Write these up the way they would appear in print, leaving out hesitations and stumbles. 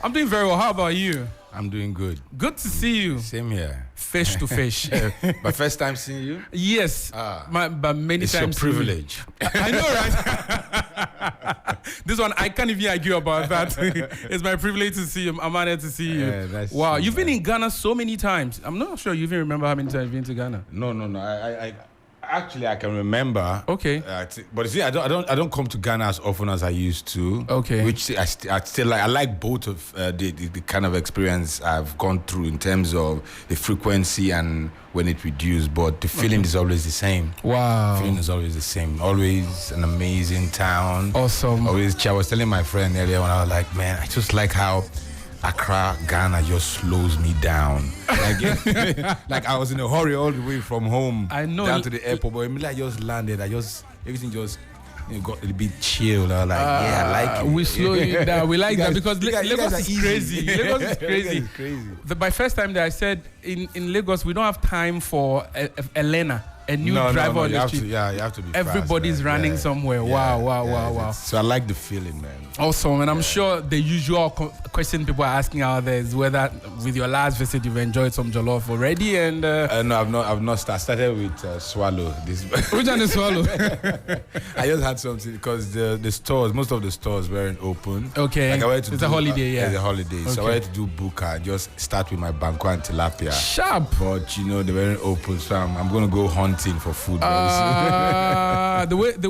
I'm doing very well. How about you? I'm doing good. Good to see you. Same here. Fish to fish. My first time seeing you? Yes. But many it's times. It's your privilege. I know, right? This one, I can't even argue about that. It's my privilege to see you. I'm honored to see you. Wow. You've been in Ghana so many times. I'm not sure you even remember how many times you've been to Ghana. No. Actually, I can remember. Okay. But you see, I don't come to Ghana as often as I used to. Okay. Which I still like. I like both of the kind of experience I've gone through in terms of the frequency and when it reduced. But the feeling is always the same. Wow. The feeling is always the same. Always an amazing town. Awesome. I was telling my friend earlier when I was like, man, I just like how Accra, Ghana just slows me down. Like I was in a hurry all the way from home down to the airport, but immediately I just landed. Everything just got a bit chilled. I was like, yeah, I like it. We slow you down. We like that because Lagos is crazy. Lagos is crazy. Crazy. My first time there, I said in Lagos we don't have time for Elena. A new driver on the street. You have to be Everybody's fast, running somewhere. Wow. So I like the feeling, man. Awesome. And I'm sure the usual question people are asking out there is whether with your last visit you've enjoyed some jollof already. And no, I've not started with Swallow. Which one is Swallow? I just had something because the stores, most of the stores weren't open. Okay. Like I wanted to it's a holiday, It's a holiday. Okay. So I wanted to do Buka, just start with my banku and tilapia. Sharp. But they weren't open, so I'm going to go hunt for food. The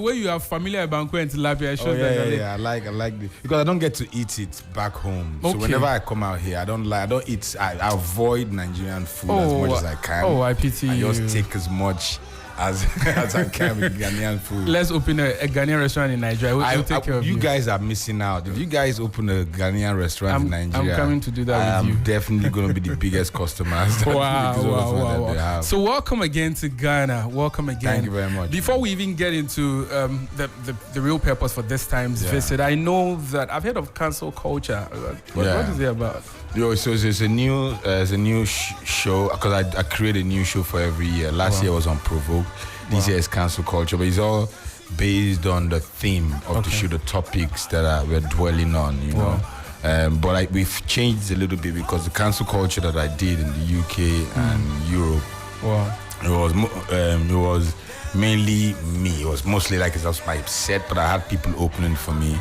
way you are familiar with banku and tilapia shows I like it because I don't get to eat it back home. Okay. So whenever I come out here, I don't eat. I avoid Nigerian food as much as I can. I pity you. I just take as much as I can with Ghanaian food. Let's open a Ghanaian restaurant in Nigeria. We'll take care of you. You guys are missing out. If you guys open a Ghanaian restaurant in Nigeria, I'm coming to do that with you. I'm definitely going to be the biggest customers. Wow. So welcome again to Ghana. Welcome again. Thank you very much. Before we even get into the real purpose for this time's visit, I know that I've heard of cancel culture. What is it about? So it's a new show because I create a new show for every year. Last year was on Provoke. This year is cancel culture, but it's all based on the theme of the show, the topics that we're dwelling on, you know. But we've changed a little bit because the cancel culture that I did in the UK and Europe, it was mainly me. It was mostly like it was my set, but I had people opening for me.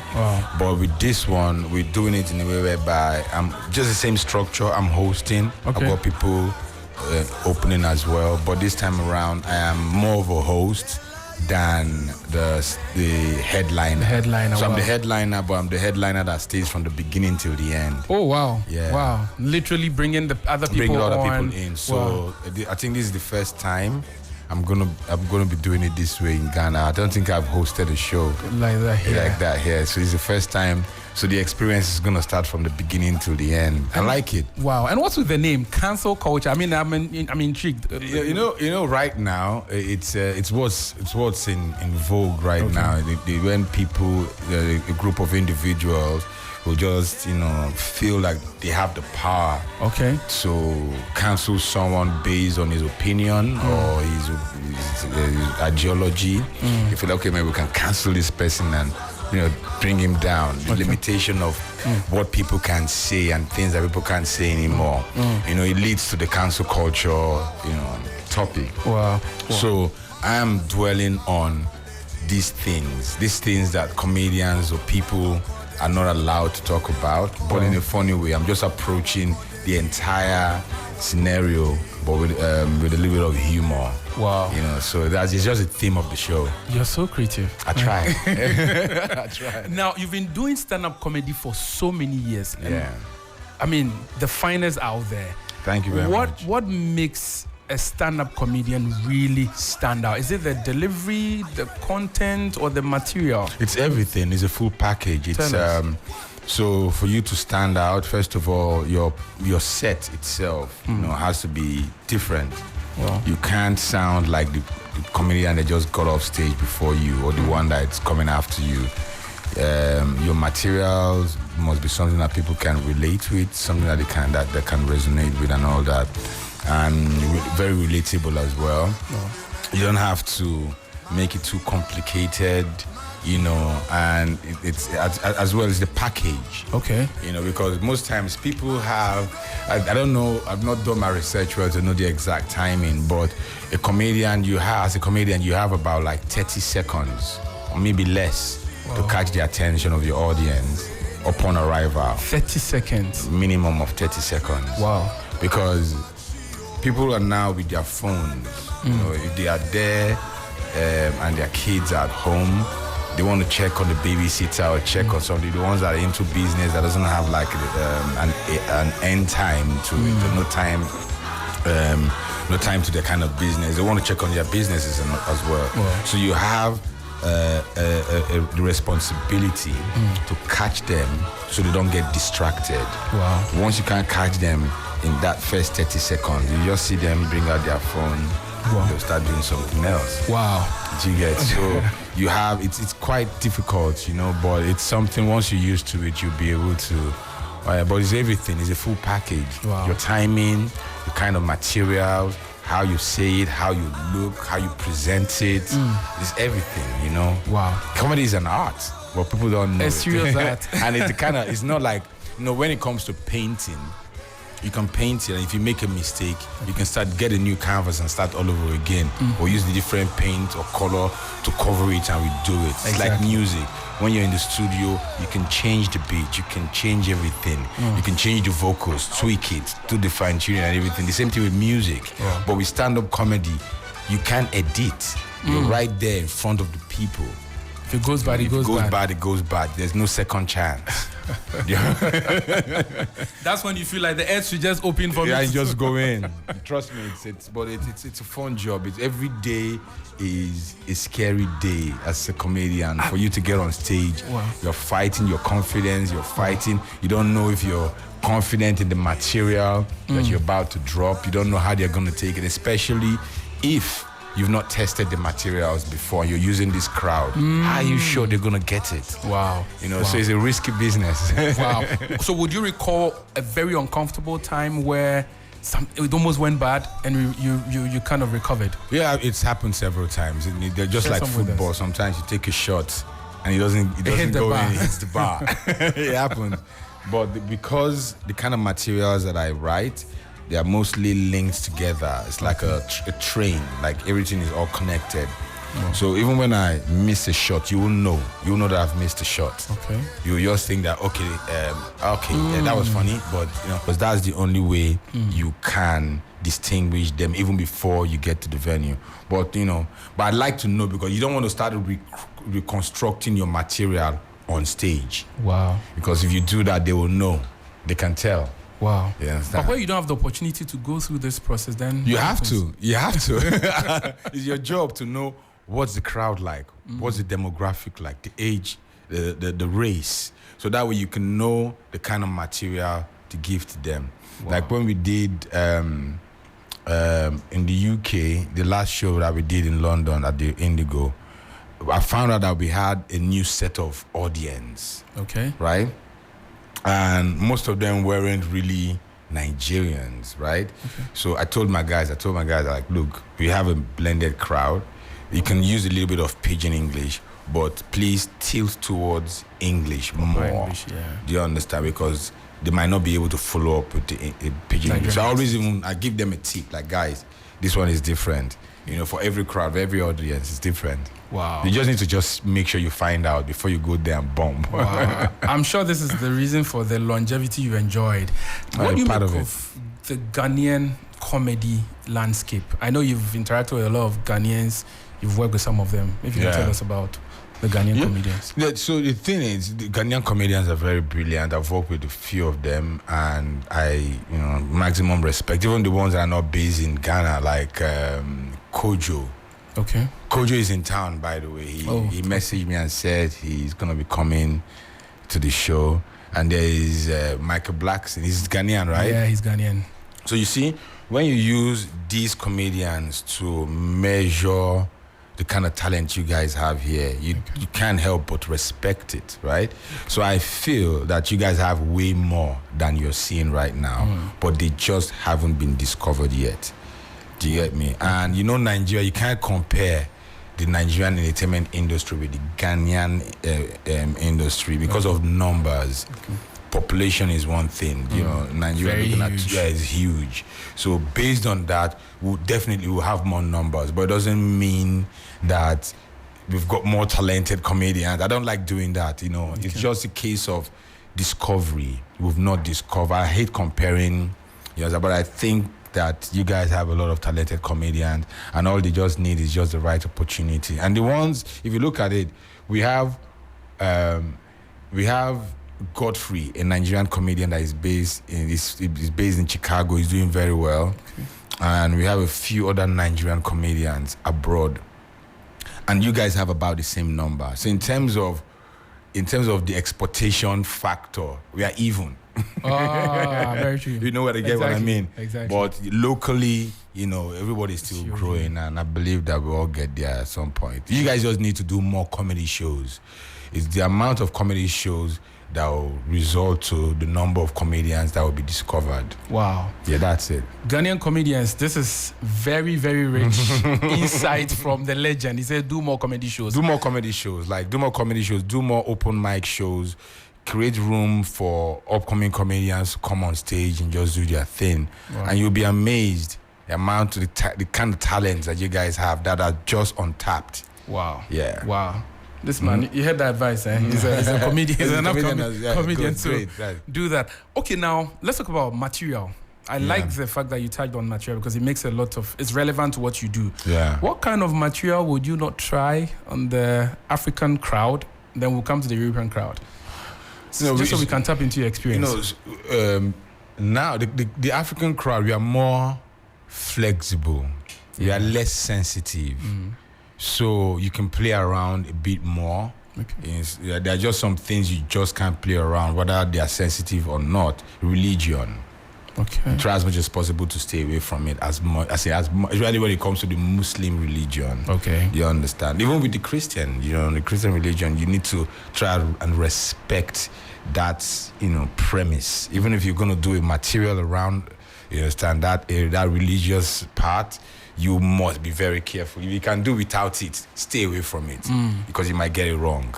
But with this one, we're doing it in a way whereby I'm just the same structure. I'm hosting. I've got people opening as well, but this time around I am more of a host than the headliner. So I'm the headliner, but I'm the headliner that stays from the beginning till the end. Oh wow! Yeah. Wow! Literally bringing the other people in. So I think this is the first time I'm gonna be doing it this way in Ghana. I don't think I've hosted a show like that here. So it's the first time. So the experience is gonna start from the beginning till the end. I like it. Wow! And what's with the name cancel culture? I mean, I'm intrigued. You know, right now it's what's in vogue right now. When people, a group of individuals, will just feel like they have the power. Okay. To cancel someone based on his opinion or his ideology. You feel like, okay, maybe we can cancel this person and bring him down. The limitation of what people can say and things that people can't say anymore. It leads to the cancel culture, topic. Wow. So I am dwelling on these things that comedians or people are not allowed to talk about, but in a funny way. I'm just approaching the entire scenario, but with a little bit of humor. Wow. So it's just a theme of the show. You're so creative. I try. I try. Now, you've been doing stand-up comedy for so many years. Yeah. I mean, the finest out there. Thank you very much. What makes a stand-up comedian really stand out? Is it the delivery, the content, or the material? It's everything. It's a full package. So for you to stand out, first of all, your set itself, has to be different. Wow. You can't sound like the comedian that just got off stage before you or the one that's coming after you. Your materials must be something that people can relate with, something that they can resonate with, and all that. And very relatable as well. You don't have to make it too complicated. you know, and it's as well as the package. Okay. You know, because most times people have, I don't know, I've not done my research well to know the exact timing, but as a comedian, you have about like 30 seconds or maybe less to catch the attention of your audience upon arrival. 30 seconds? Minimum of 30 seconds. Wow. Because people are now with their phones. You know, if they are there and their kids are at home, they want to check on the babysitter or check on somebody. The ones that are into business that doesn't have like an end time to it, no time to their kind of business. They want to check on their businesses as well. Wow. So you have the responsibility to catch them so they don't get distracted. Wow. Once you can't catch them in that first 30 seconds, you just see them bring out their phone. Wow. They'll start doing something else. Wow. Do you get? So you have, it's quite difficult, you know, but it's something, once you're used to it, you'll be able to, but it's everything. It's a full package. Wow. Your timing, the kind of materials, how you say it, how you look, how you present it. It's everything, you know. Wow. Comedy is an art, but people don't know a serious art. And it's not like, you know, when it comes to painting, you can paint it, and if you make a mistake, you can get a new canvas and start all over again, or use the different paint or color to cover it and redo it. It's like music. When you're in the studio, you can change the beat, you can change everything, you can change the vocals, tweak it, do the fine tuning and everything. The same thing with music. But with stand-up comedy, you can't edit. You're right there in front of the people. If it goes bad, it goes bad. It goes bad. There's no second chance. That's when you feel like the earth should just open for me. Yeah, just go in. Trust me, it's a fun job. Every day is a scary day as a comedian. For you to get on stage, you're fighting your confidence. You're fighting. You don't know if you're confident in the material that you're about to drop. You don't know how they're going to take it, especially if you've not tested the materials before. You're using this crowd. How are you sure they're gonna get it? Wow. You know, so it's a risky business. Wow. So would you recall a very uncomfortable time where it almost went bad and you kind of recovered? Yeah, it's happened several times. They're just like football. Sometimes you take a shot and it doesn't go in. It hits the bar. It happened. But because the kind of materials that I write, they are mostly linked together. It's like a train, like everything is all connected. So even when I miss a shot, you will know that I've missed a shot. Okay. You just think that, yeah, that was funny, but you know, because that's the only way you can distinguish them even before you get to the venue. But you know, I'd like to know, because you don't want to start reconstructing your material on stage. Wow. Because if you do that, they will know. They can tell. Wow. Yeah, but where you don't have the opportunity to go through this process, then you have to. It's your job to know what's the crowd like, what's the demographic like, the age, the race, so that way you can know the kind of material to give to them. Wow. Like when we did in the UK, the last show that we did in London at the Indigo, I found out that we had a new set of audience. Okay. Right? And most of them weren't really Nigerians, right? Okay. So I told my guys, like, look, we have a blended crowd. You can use a little bit of pidgin English, but please tilt towards English more. English, yeah. Do you understand? Because they might not be able to follow up with the pidgin English. So I give them a tip, like, guys, this one is different. You know, for every crowd, for every audience, it's different. Wow. You just need to make sure you find out before you go there and bomb. Wow. I'm sure this is the reason for the longevity you enjoyed. What do you make of the Ghanaian comedy landscape? I know you've interacted with a lot of Ghanaians. You've worked with some of them. If you can tell us about the Ghanaian comedians. Yeah, so the thing is, the Ghanaian comedians are very brilliant. I've worked with a few of them, and maximum respect. Even the ones that are not based in Ghana, like Kojo. Okay. Kojo is in town, by the way. He messaged me and said he's going to be coming to the show. And there is Michael Blackson. He's Ghanaian, right? Yeah, he's Ghanaian. So you see, when you use these comedians to measure the kind of talent you guys have here, you can't help but respect it, right? So I feel that you guys have way more than you're seeing right now, but they just haven't been discovered yet. Do you get me? And you know, Nigeria, you can't compare the Nigerian entertainment industry with the Ghanaian industry because of numbers. Okay. Population is one thing, you know. Nigeria is huge. So based on that, we'll have more numbers, but it doesn't mean that we've got more talented comedians. I don't like doing that, you know. Okay. It's just a case of discovery. We've not discovered. I hate comparing, but I think that you guys have a lot of talented comedians, and all they just need is just the right opportunity. And the ones, if you look at it, we have Godfrey, a Nigerian comedian that is based in Chicago. He's doing very well. Okay. And we have a few other Nigerian comedians abroad. And you guys have about the same number. So in terms of the exportation factor, we are even. Very true. You know what I mean? Exactly. But locally, you know, everybody's still growing, and I believe that we'll all get there at some point. You guys just need to do more comedy shows. It's the amount of comedy shows that will result to the number of comedians that will be discovered. Wow. Yeah, that's it. Ghanaian comedians, this is very, very rich insight from the legend. He said, do more comedy shows. Do more comedy shows. Do more open mic shows. Create room for upcoming comedians to come on stage and just do their thing. Wow. And you'll be amazed the amount of the kind of talents that you guys have that are just untapped. Wow. Yeah. Wow. This man, you heard the advice, eh? He's a comedian. He's an comedian, so do that. Okay, now let's talk about material. I like the fact that you tagged on material because it makes it's relevant to what you do. Yeah. What kind of material would you not try on the African crowd? Then we'll come to the European crowd. So we can tap into your experience. Now the African crowd, we are more flexible. We are less sensitive. So you can play around a bit more. Okay. There are just some things you just can't play around, whether they are sensitive or not. Religion. Okay. Try as much as possible to stay away from it as much. Especially when it comes to the Muslim religion. Okay. You understand? Even with the Christian, the Christian religion, you need to try and respect that, premise. Even if you're going to do a material around, you understand, that religious part, you must be very careful. If you can do without it, stay away from it because you might get it wrong.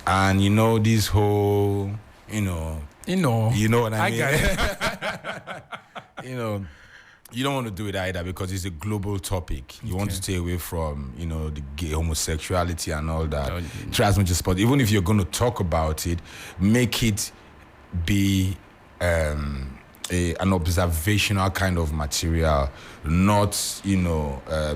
And this whole, you know what I mean? I got it. You don't want to do it either because it's a global topic. You want to stay away from, the gay homosexuality and all that. Try as much as possible. Even if you're going to talk about it, make it be an observational kind of material, not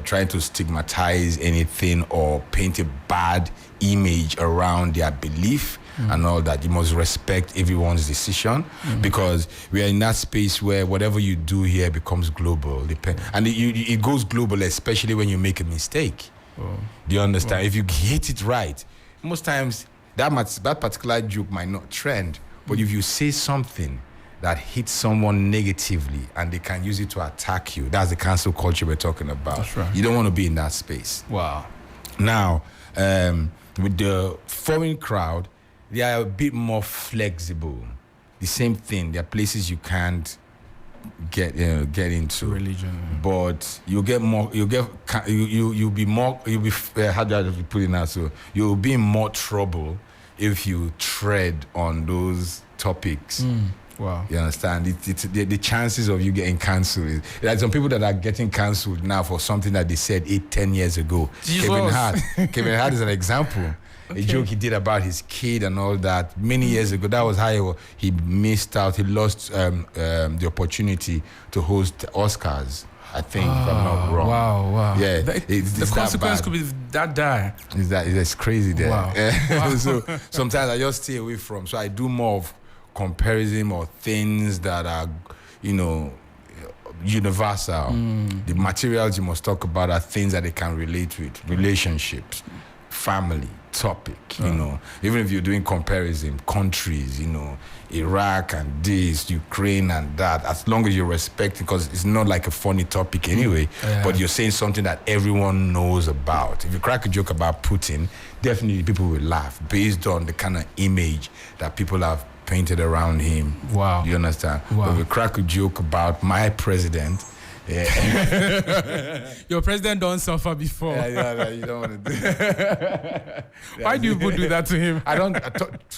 trying to stigmatize anything or paint a bad image around their belief and all that. You must respect everyone's decision because we are in that space where whatever you do here becomes global. And it goes global, especially when you make a mistake. Do you understand? If you hit it right, most times that particular joke might not trend, but if you say something that hits someone negatively and they can use it to attack you, that's the cancel culture we're talking about. That's right. You don't want to be in that space. Wow. Now, with the foreign crowd, they are a bit more flexible. The same thing. There are places you can't get into religion, but you'll be how do I put it now? So you'll be in more trouble if you tread on those topics. Wow. You understand? The chances of you getting cancelled. There are some people that are getting cancelled now for something that they said 8-10 years ago. Jesus. Kevin Hart is an example. Okay. A joke he did about his kid and all that many years ago. That was how he missed out. He lost the opportunity to host Oscars, I think, if I'm not wrong. Wow. Yeah. The consequence could be that dire. It's crazy there. Wow. So sometimes I just stay away from. So I do more of comparison or things that are, universal. The materials you must talk about are things that they can relate with. Relationships, family, topic, even if you're doing comparison, countries, Iraq and this, Ukraine and that, as long as you respect it, because it's not like a funny topic anyway, but you're saying something that everyone knows about. If you crack a joke about Putin, definitely people will laugh based on the kind of image that people have painted around him. Wow. You understand? Wow. But if you crack a joke about my president, Yeah. Your president don't suffer before. Yeah, you don't want to do. Why do you people do that to him? I don't.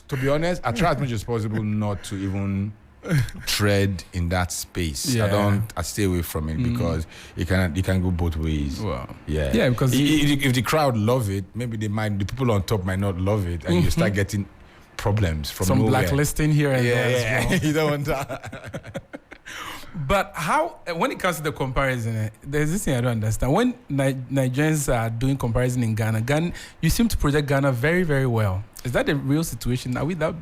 To be honest, I try as much as possible not to even tread in that space. Yeah. I stay away from it because it can go both ways. Wow. Yeah, because if the crowd love it, maybe the people on top might not love it, and you start getting problems from some nowhere. Blacklisting here and there as well. You don't want that. But how, when it comes to the comparison, there's this thing I don't understand. When Nigerians are doing comparison in Ghana, you seem to project Ghana very, very well. Is that the real situation? Are we that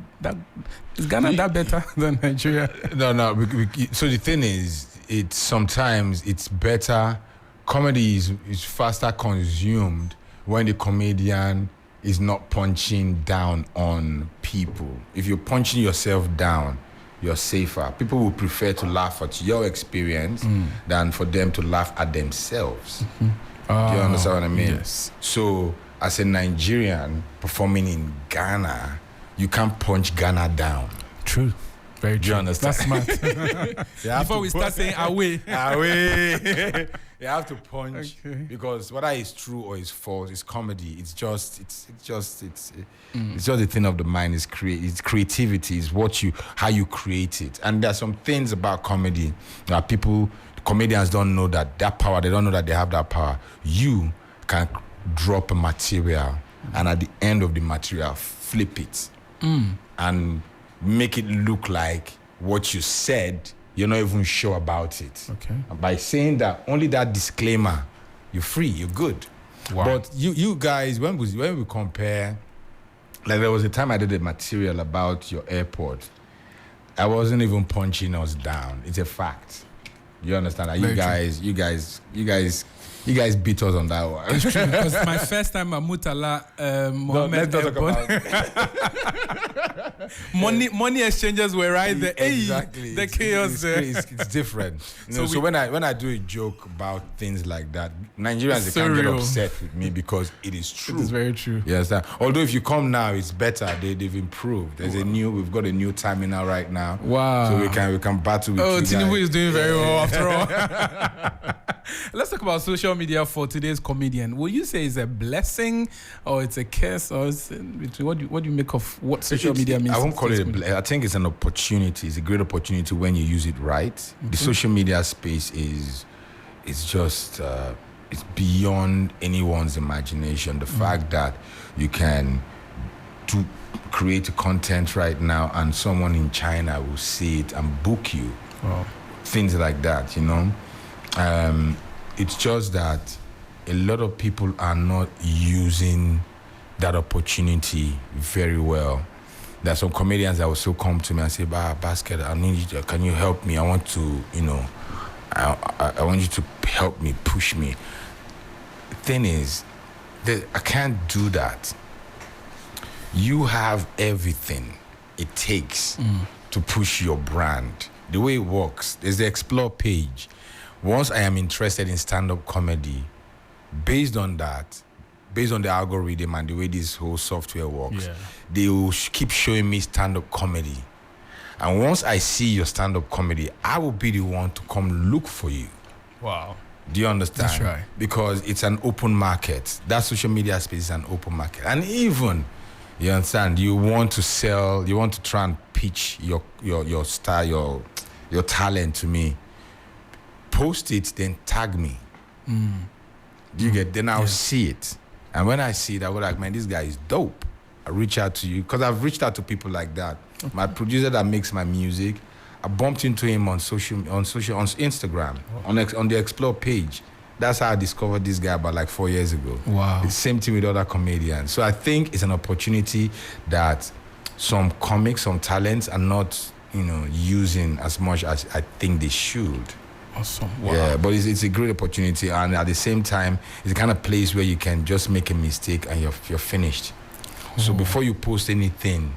is Ghana that better than Nigeria? No. So the thing is, sometimes it's better. Comedy is faster consumed when the comedian is not punching down on people. If you're punching yourself down, you're safer. People will prefer to laugh at your experience than for them to laugh at themselves. Do you understand what I mean? Yes. So, as a Nigerian performing in Ghana, you can't punch Ghana down. True. Very true. Do you understand? That's smart. Before we start saying away. You have to punch because whether it's true or it's false, it's comedy. It's just the thing of the mind. It's creativity. It's how you create it. And there's some things about comedy that comedians don't know that power. They don't know that they have that power. You can drop a material and at the end of the material flip it and make it look like what you said. You're not even sure about it. Okay. And by saying that, only that disclaimer, you're free, you're good. Wow. But you guys, when we compare, like there was a time I did a material about your airport. I wasn't even punching us down. It's a fact. You understand that? You guys beat us on that one. It's true, because my first time at Murtala, Mohammed let's not talk about money exchanges were right there. Exactly. The chaos there. It's different. So when I do a joke about things like that, Nigerians So can't get real. upset with me because it is true. It is very true. You understand? Although if you come now, it's better. They've improved. We've got a new terminal right now. Wow. So we can battle with you Tinubu guys. is doing very well after all. Let's talk about social media for today's comedian. Will you say it's a blessing or it's a curse, or what do you make of what social media means? I won't call it a blessing. I think it's an opportunity. It's a great opportunity when you use it right. The social media space is just it's beyond anyone's imagination. The fact that you can create content right now and someone in China will see it and book you. Wow. Things like that, it's just that a lot of people are not using that opportunity very well. There are some comedians that will still come to me and say, Basket, I need you, can you help me? I want to, I want you to help me, push me. The thing is, I can't do that. You have everything it takes to push your brand. The way it works, there's the Explore page. Once I am interested in stand-up comedy, based on the algorithm and the way this whole software works, they will keep showing me stand-up comedy. And once I see your stand-up comedy, I will be the one to come look for you. Wow. Do you understand? That's right. Because it's an open market. That social media space is an open market. And even, you understand, you want to try and pitch your style, your talent to me. Post it, then tag me. Do you get? Then I'll see it, and when I see it, I go like, man, this guy is dope. I reach out to you because I've reached out to people like that. Okay. My producer that makes my music, I bumped into him on Instagram, on the Explore page. That's how I discovered this guy about like 4 years ago. Wow. The same thing with other comedians. So I think it's an opportunity that some comics, some talents are not, using as much as I think they should. Awesome. Wow. Yeah, but it's a great opportunity, and at the same time, it's the kind of place where you can just make a mistake and you're finished. So before you post anything,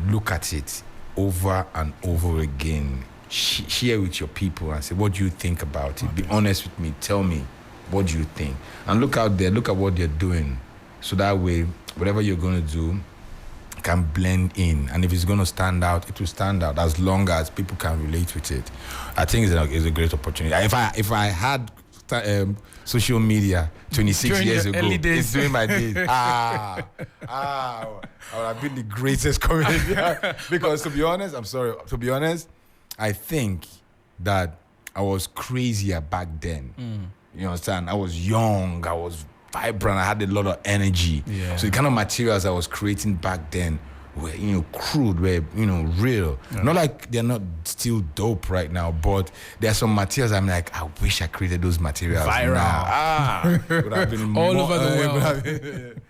look at it over and over again. Share with your people and say, what do you think about it? Be honest with me. Tell me, what do you think? And look out there. Look at what they're doing. So that way, whatever you're going to do, can blend in, and if it's going to stand out, it will stand out as long as people can relate with it. I think it's a great opportunity. If I had social media 26 during years ago, it's during my days, I would have been the greatest comedian. Because to be honest, I think that I was crazier back then. You understand? I was young, I was vibrant, I had a lot of energy. Yeah. So the kind of materials I was creating back then were, crude, were, real. Yeah. Not like they're not still dope right now, but there are some materials I'm like, I wish I created those materials. Viral. Now. Would have been all over the world. Been,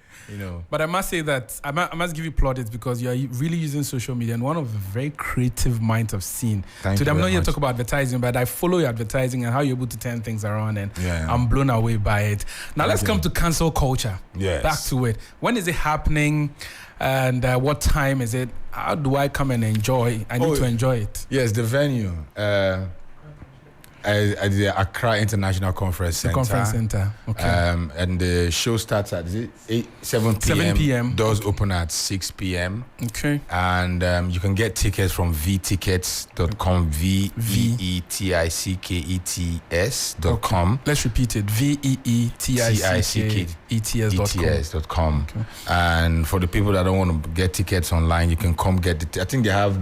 But I must say that I must give you plaudits because you are really using social media and one of the very creative minds I've seen. Today I'm not here to talk about advertising, but I follow your advertising and how you're able to turn things around, and I'm blown away by it. Now let's come to cancel culture. Yes. Back to it. When is it happening, and what time is it? How do I come and enjoy? I need to enjoy it. Yes, the venue. At the Accra International Conference Center. The conference center, okay. And the show starts at 7 p.m. 7 p.m. Doors open at 6 p.m. Okay. And you can get tickets from vtickets.com, VEETICKETS.com. Let's repeat it, VEETICKETS.com. Okay. And for the people that don't want to get tickets online, you can come get it. I think they have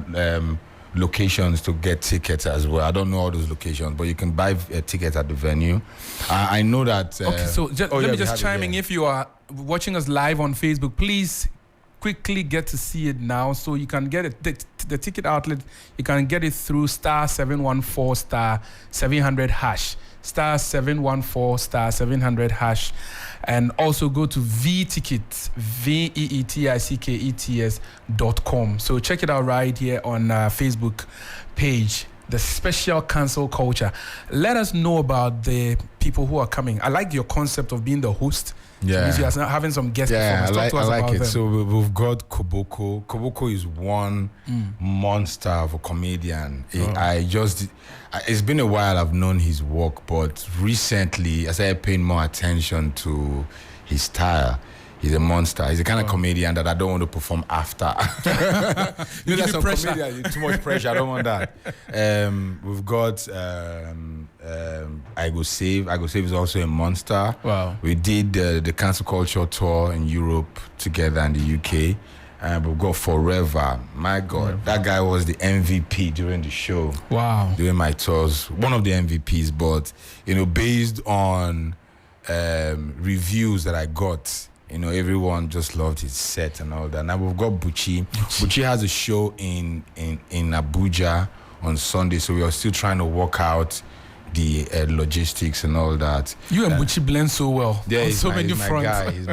locations to get tickets as well. I don't know all those locations, but you can buy tickets at the venue. I know that. Okay, so let me just chime in. If you are watching us live on Facebook, please quickly get to see it now. So you can get it. The ticket outlet, you can get it through *714 *700 hash. *714 *700 hash, and also go to vtickets, VEETICKETS.com. So check it out right here on Facebook page, the special cancel culture. Let us know about the people who are coming. I like your concept of being the host. Yeah, so you are having some guest performers. I like it. Them. So we've got Koboko. Koboko is one monster of a comedian. It's been a while I've known his work, but recently I started paying more attention to his style. He's a monster. He's the kind of comedian that I don't want to perform after. There's some comedian, too much pressure. I don't want that. We've got I Go Save. I Go Save is also a monster. Wow. We did the cancel culture tour in Europe together in the UK. We've got Forever. My God, that guy was the MVP during the show. Wow. During my tours, one of the MVPs. But based on reviews that I got, everyone just loved his set and all that. Now we've got Buchi. Buchi has a show in Abuja on Sunday, so we are still trying to work out the logistics and all that. You and Buchi blend so well. Yeah, on so many fronts. He's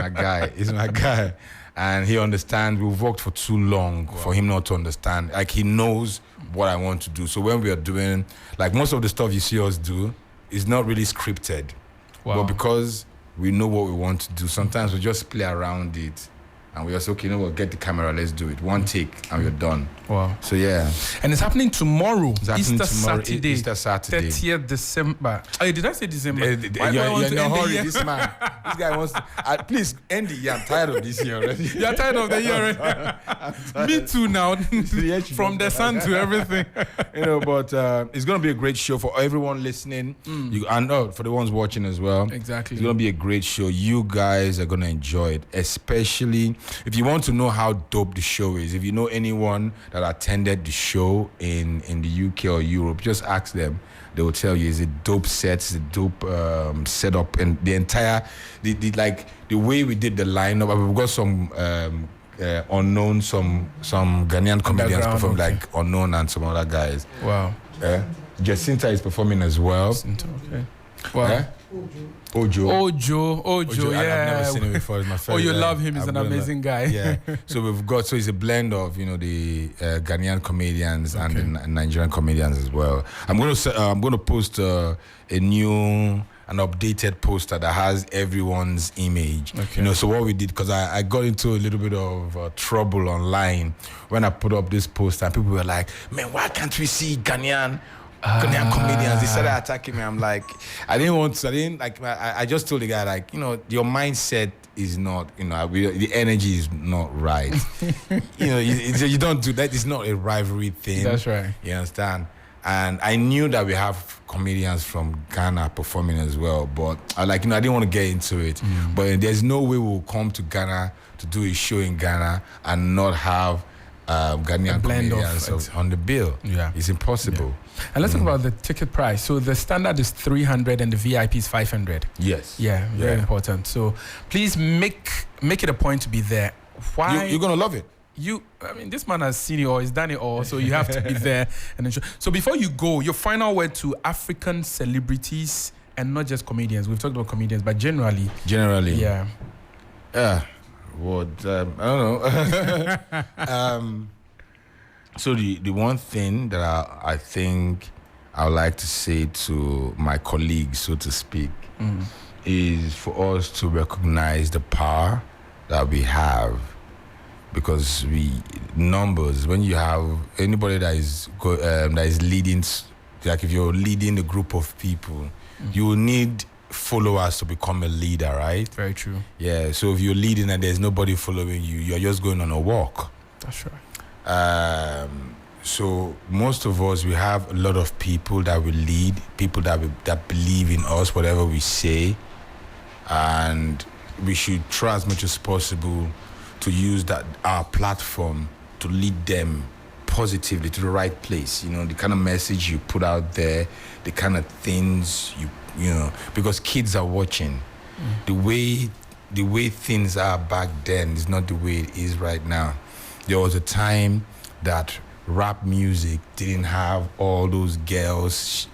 my guy. And he understands. We've worked for too long for him not to understand. Like, he knows what I want to do. So when we are doing, like, most of the stuff you see us do is not really scripted. Wow. But because we know what we want to do, sometimes we just play around it. And we just, okay, get the camera, let's do it. One take, and we're done. Wow. So, yeah. And it's happening tomorrow. Easter Saturday. 30th December. Oh, did I say December? You're in a hurry, this man. This guy wants to... please, end the year. I'm tired of this year already. You're tired of the year already? Me too now. From the sun to everything. But it's going to be a great show for everyone listening. And for the ones watching as well. Exactly. It's going to be a great show. You guys are going to enjoy it, especially... If you want to know how dope the show is, if you know anyone that attended the show in the UK or Europe, just ask them. They will tell you, it's a dope set, it's a dope setup, and the entire, the way we did the lineup. We've got some unknown, some Ghanaian comedians perform, like Unknown and some other guys. Wow. Jacinta is performing as well. Jacinta, okay. Wow. Ojo, yeah. I've never seen him before. He's my favorite. Oh, you love him. He's an amazing guy. Yeah. So it's a blend of, the Ghanaian comedians and the Nigerian comedians as well. I'm going to post an updated poster that has everyone's image. Okay. So what we did, because I got into a little bit of trouble online when I put up this poster, and people were like, man, why can't we see Ghanaian comedians? They started attacking me. I'm like, I just told the guy, like, your mindset is not, the energy is not right. You don't do that. It's not a rivalry thing. That's right. You understand? And I knew that we have comedians from Ghana performing as well, but I didn't want to get into it. But there's no way we'll come to Ghana to do a show in Ghana and not have Ghanaian comedians on the bill. Yeah. It's impossible. Yeah. And let's talk about the ticket price. So the standard is 300 and the VIP is 500. Yes. Yeah, very important. So please make it a point to be there. Why? You're going to love it. This man has seen it all, he's done it all, so you have to be there and ensure. So before you go, your final word to African celebrities and not just comedians. We've talked about comedians, but generally. Yeah. What? I don't know. So the one thing that I think I would like to say to my colleagues, so to speak, is for us to recognize the power that we have. Because numbers, when you have anybody that is leading, like if you're leading a group of people, you will need followers to become a leader, right? Very true. Yeah, so if you're leading and there's nobody following you, you're just going on a walk. That's right. So most of us, we have a lot of people that we lead, people that believe in us, whatever we say, and we should try as much as possible to use our platform to lead them positively to the right place. The kind of message you put out there, the kind of things because kids are watching. The way things are back then is not the way it is right now. There was a time that rap music didn't have all those girls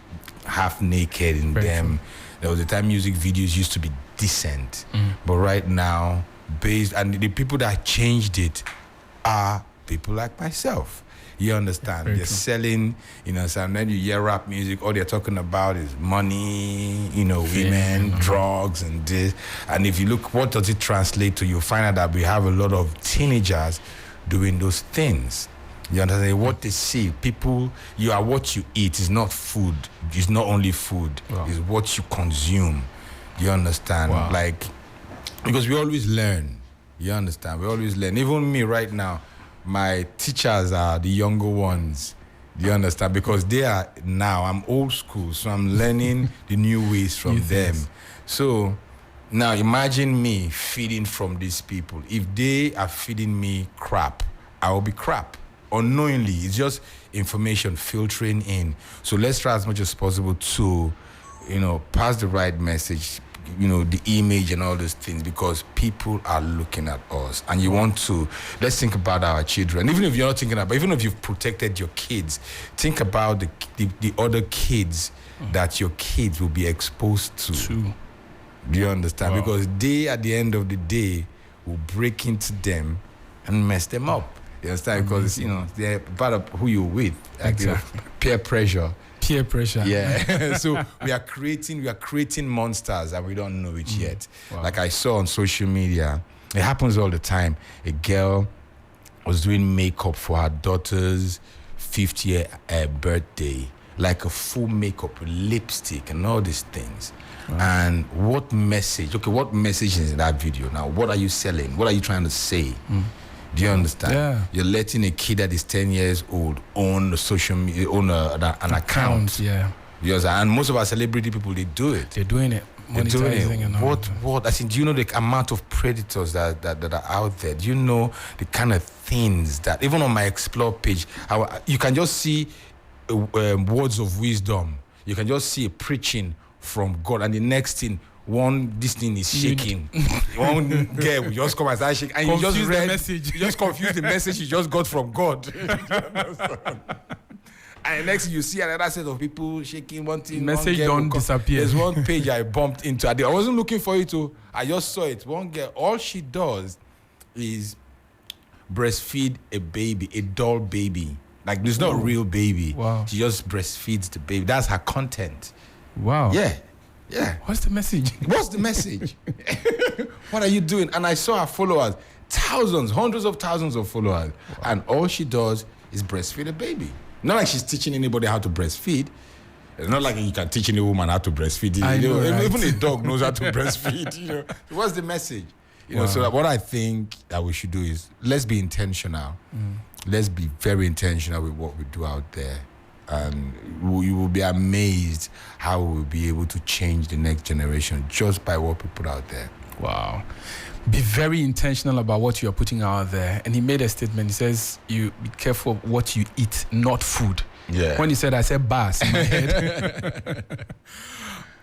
half naked in them. True. There was a time music videos used to be decent, but right now, and the people that changed it are people like myself. You understand? They're selling, and then you hear rap music, all they're talking about is money, women, drugs, and this. And if you look, what does it translate to? You find out that we have a lot of teenagers doing those things. You understand? What they see, people, you are what you eat. It's not food. It's not only food. Wow. It's what you consume. You understand? Wow. Because we always learn. You understand? We always learn. Even me right now, my teachers are the younger ones. Do you understand? Because they are now, I'm old school, so I'm learning the new ways from them. So now imagine me feeding from these people. If they are feeding me crap, I will be crap. Unknowingly, it's just information filtering in. So let's try as much as possible to, pass the right message, the image and all those things, because people are looking at us. And you want to, let's think about our children. Even if you're not thinking about, even if you've protected your kids, think about the other kids that your kids will be exposed to. True. Do you understand? Wow. Because they, at the end of the day, will break into them and mess them up. You understand? Because, they're part of who you're with. Exactly. Peer pressure. Peer pressure. Yeah. So we are creating monsters and we don't know it yet. Wow. Like I saw on social media, it happens all the time. A girl was doing makeup for her daughter's 50th birthday, like a full makeup with lipstick and all these things. Wow. And what message is in that video? Now, what are you selling? What are you trying to say? Do you understand? Yeah. You're letting a kid that is 10 years old own the social media, own an account. Yeah. Yes, and most of our celebrity people, they do it. They're doing it. Monetizing and all. What? I think, do you know the amount of predators that are out there? Do you know the kind of things that, even on my Explore page, you can just see words of wisdom. You can just see a preaching from God, and the next thing, this thing is shaking. One girl will just come and start shaking, and you just read the message. You just confuse the message you just got from God. And next you see another set of people shaking one thing. Message don't disappear. There's one page I bumped into. I wasn't looking for it to. I just saw it. One girl, all she does is breastfeed a baby, a doll baby. Like, it's not a real baby. Wow. She just breastfeeds the baby. That's her content. Wow. Yeah. What's the message? What are you doing? And I saw her followers, thousands, hundreds of thousands of followers. Wow. And all she does is breastfeed a baby. Not like she's teaching anybody how to breastfeed. It's not like you can teach any woman how to breastfeed. I know, right? Even a dog knows how to breastfeed. What's the message? You know, so what I think that we should do is let's be intentional. Let's be very intentional with what we do out there. And you will be amazed how we'll be able to change the next generation just by what we put out there. Wow. Be very intentional about what you're putting out there. And he made a statement. He says, you be careful of what you eat, not food. Yeah. When he said, I said bars in my head.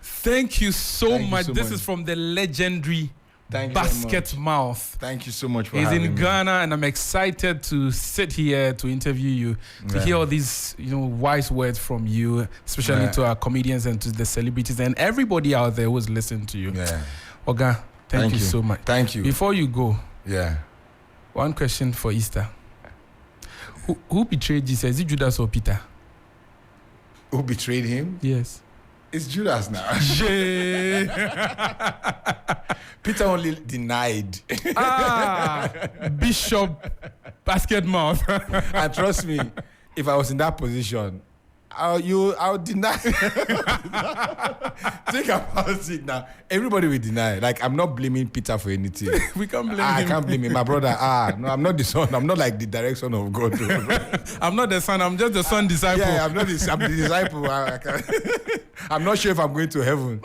Thank you so much. This is from the legendary Basketmouth. Thank you so much for having me. He's in me. Ghana, and I'm excited to sit here to interview you, to hear all these, wise words from you, especially to our comedians and to the celebrities and everybody out there who's listening to you. Yeah. Oga, thank you so much. Thank you. Before you go, yeah, one question for Easter. Who betrayed Jesus? Is it Judas or Peter? Who betrayed him? Yes. It's Judas now. Peter only denied. Bishop Basketmouth. And trust me, if I was in that position, I'll deny. Think about it now. Everybody will deny. Like, I'm not blaming Peter for anything. We can't blame him. I can't blame him. My brother, no, I'm not the son. I'm not like the direct son of God. I'm not the son. I'm just the son disciple. Yeah, I'm the disciple. I'm not sure if I'm going to heaven.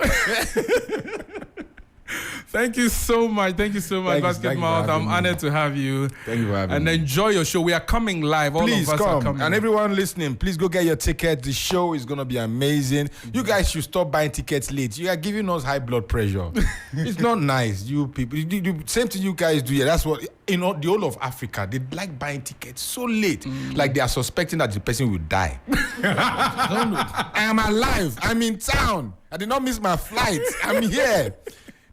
Thank you so much. Thank you so much, Basketmouth. I'm honored to have you. Thank you for having me. And enjoy your show. We are coming live. Please all of us come. are coming. And everyone listening, please go get your ticket. The show is going to be amazing. You guys should stop buying tickets late. You are giving us high blood pressure. It's not nice, you people. Same thing you guys do here. That's what, the whole of Africa, they like buying tickets so late. Like they are suspecting that the person will die. I am alive. I'm in town. I did not miss my flight. I'm here.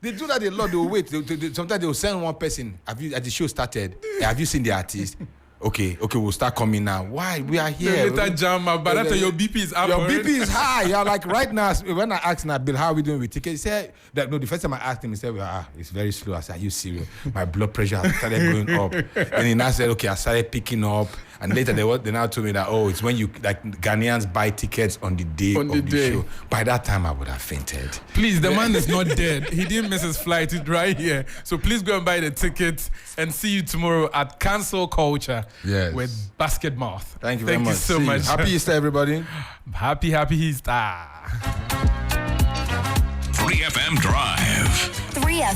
They do that a lot. They will wait. Sometimes they will send one person. As the show started, have you seen the artist? Okay, we'll start coming now. Why? We are here. Later, jam, but after your BP is up. Your BP is high. You're like right now. When I asked Nabil, how are we doing with tickets? He said that no. The first time I asked him, he said, it's very slow. I said, are you serious? My blood pressure has started going up. And he now said, okay, I started picking up. And later they now told me that it's when you like Ghanaians buy tickets on the day of the show. By that time I would have fainted. Please, the man is not dead. He didn't miss his flight. It's right here. So please go and buy the ticket and see you tomorrow at Cancel Culture with Basketmouth. Thank you very much. Thank you so much. Happy Easter, everybody. Happy Easter. 3FM Drive. 3FM.